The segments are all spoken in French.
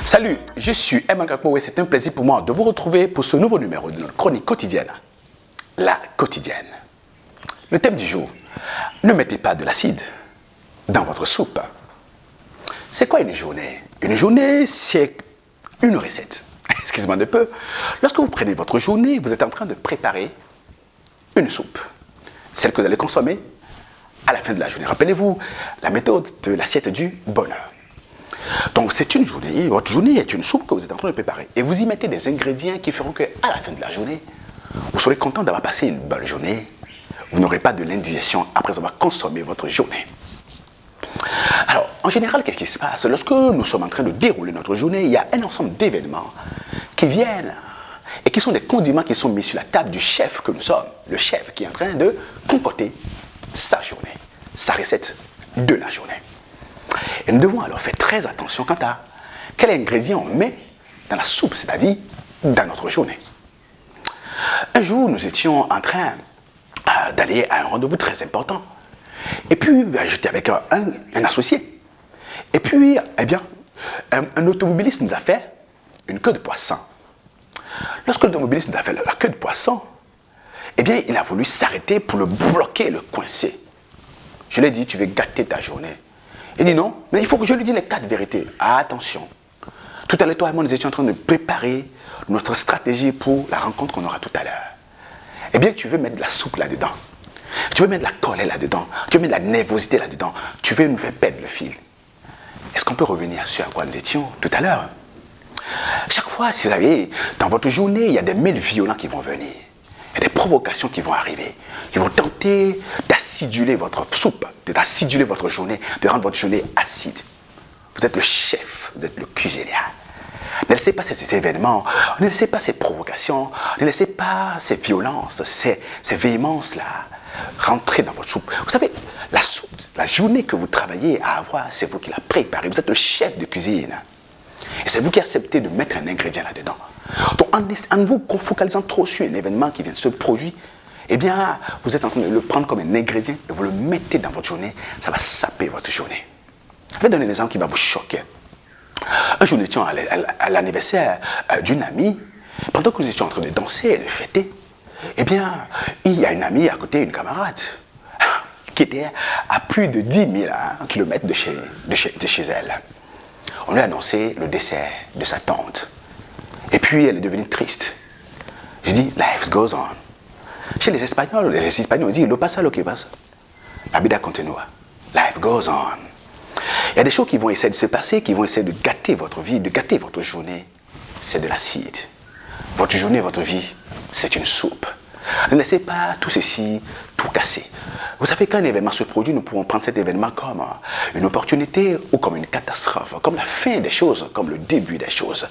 Salut, je suis Emmanuel Kakpo et c'est un plaisir pour moi de vous retrouver pour ce nouveau numéro de notre chronique quotidienne, la quotidienne. Le thème du jour, ne mettez pas de l'acide dans votre soupe. C'est quoi une journée? Une journée, c'est une recette. Excusez-moi de peu. Lorsque vous prenez votre journée, vous êtes en train de préparer une soupe. Celle que vous allez consommer à la fin de la journée. Rappelez-vous la méthode de l'assiette du bonheur. Donc c'est une journée, votre journée est une soupe que vous êtes en train de préparer. Et vous y mettez des ingrédients qui feront qu'à la fin de la journée, vous serez content d'avoir passé une bonne journée. Vous n'aurez pas de l'indigestion après avoir consommé votre journée. Alors, en général, qu'est-ce qui se passe? Lorsque nous sommes en train de dérouler notre journée, il y a un ensemble d'événements qui viennent et qui sont des condiments qui sont mis sur la table du chef que nous sommes. Le chef qui est en train de concocter sa journée, sa recette de la journée. Et nous devons alors faire très attention quant à quel ingrédient on met dans la soupe, c'est-à-dire dans notre journée. Un jour, nous étions en train d'aller à un rendez-vous très important. Et puis, j'étais avec un associé. Et puis, un automobiliste nous a fait une queue de poisson. Lorsque l'automobiliste nous a fait la queue de poisson, il a voulu s'arrêter pour le bloquer, le coincer. Je lui ai dit, tu veux gâter ta journée. Il dit non, mais il faut que je lui dise les 4 vérités. Ah, attention. Tout à l'heure, toi et moi, nous étions en train de préparer notre stratégie pour la rencontre qu'on aura tout à l'heure. Tu veux mettre de la soupe là-dedans. Tu veux mettre de la colère là-dedans. Tu veux mettre de la nervosité là-dedans. Tu veux nous faire perdre le fil. Est-ce qu'on peut revenir à ce à quoi nous étions tout à l'heure? Chaque fois, si vous savez, dans votre journée, il y a des mails violents qui vont venir. Il y a des provocations qui vont arriver, qui vont tenter d'aciduler votre soupe, d'aciduler votre journée, de rendre votre journée acide. Vous êtes le chef, vous êtes le cuisinier. Ne laissez pas ces événements, ne laissez pas ces provocations, ne laissez pas ces violences, ces véhémences-là rentrer dans votre soupe. Vous savez, la soupe, la journée que vous travaillez à avoir, c'est vous qui la préparez. Vous êtes le chef de cuisine. Et c'est vous qui acceptez de mettre un ingrédient là-dedans. Donc, en vous focalisant trop sur un événement qui vient de se produire, vous êtes en train de le prendre comme un ingrédient et vous le mettez dans votre journée, ça va saper votre journée. Je vais donner un exemple qui va vous choquer. Un jour, nous étions à l'anniversaire d'une amie. Pendant que nous étions en train de danser et de fêter, il y a une amie à côté, une camarade, qui était à plus de 10 000 kilomètres de chez elle. On lui a annoncé le décès de sa tante. Et puis, elle est devenue triste. J'ai dit, life goes on. Chez les Espagnols disent, lo pasa lo que pasa. La vida continua. Life goes on. Il y a des choses qui vont essayer de se passer, qui vont essayer de gâter votre vie, de gâter votre journée. C'est de l'acide. Votre journée, votre vie, c'est une soupe. Ne laissez pas tout ceci, tout casser. Vous savez, quand un événement se produit, nous pouvons prendre cet événement comme une opportunité ou comme une catastrophe, comme la fin des choses, comme le début des choses.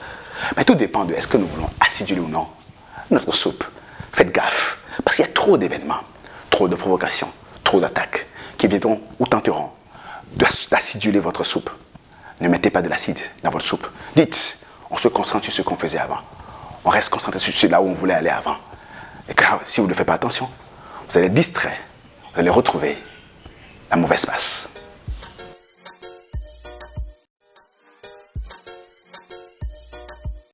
Mais tout dépend de est-ce que nous voulons aciduler ou non notre soupe. Faites gaffe, parce qu'il y a trop d'événements, trop de provocations, trop d'attaques qui viendront ou tenteront d'aciduler votre soupe. Ne mettez pas de l'acide dans votre soupe. Dites, on se concentre sur ce qu'on faisait avant. On reste concentré sur là où on voulait aller avant. Et car si vous ne faites pas attention, vous allez être distrait, vous allez retrouver la mauvaise passe.